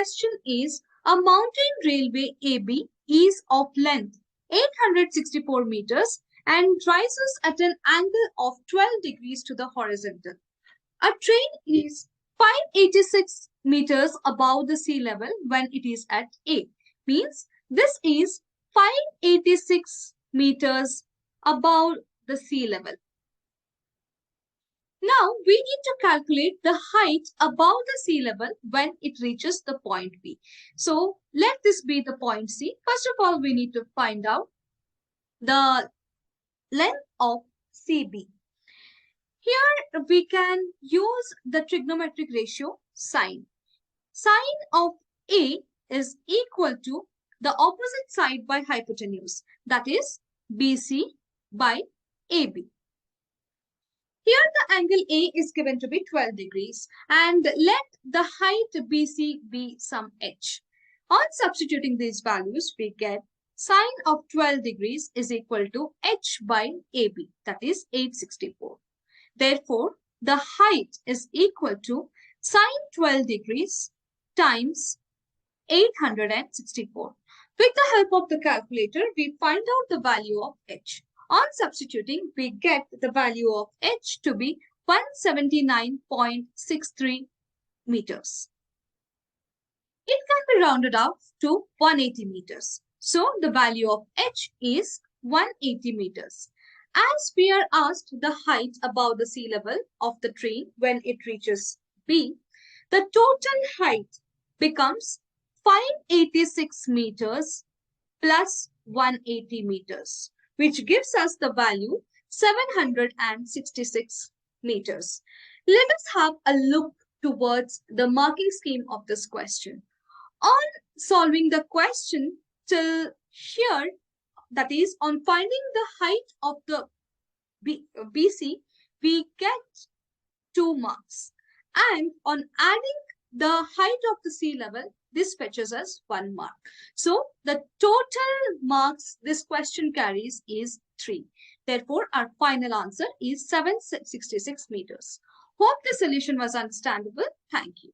question is a mountain railway AB is of length 864 meters and rises at an angle of 12 degrees to the horizontal. A train is 586 meters above the sea level when it is at A. Means this is 586 meters above the sea level. Now we need to calculate the height above the sea level when it reaches the point B. So let this be the point C. First of all, we need to find out the length of CB. Here we can use the trigonometric ratio sine. Sine of A is equal to the opposite side by hypotenuse, that is BC by AB. Here the angle A is given to be 12 degrees and let the height BC be some h. On substituting these values, we get sine of 12 degrees is equal to h by AB, that is 864. Therefore, the height is equal to sine 12 degrees times 864. With the help of the calculator, we find out the value of h. On substituting, we get the value of h to be 179.63 meters. It can be rounded up to 180 meters. So, the value of h is 180 meters. As we are asked the height above the sea level of the train when it reaches B, the total height becomes 586 meters plus 180 meters, which gives us the value 766 meters. Let us have a look towards the marking scheme of this question. On solving the question till here, that is on finding the height of the BC, we get 2 marks. And on adding the height of the sea level, this fetches us 1 mark. So the total marks this question carries is 3. Therefore, our final answer is 766 meters. Hope the solution was understandable. Thank you.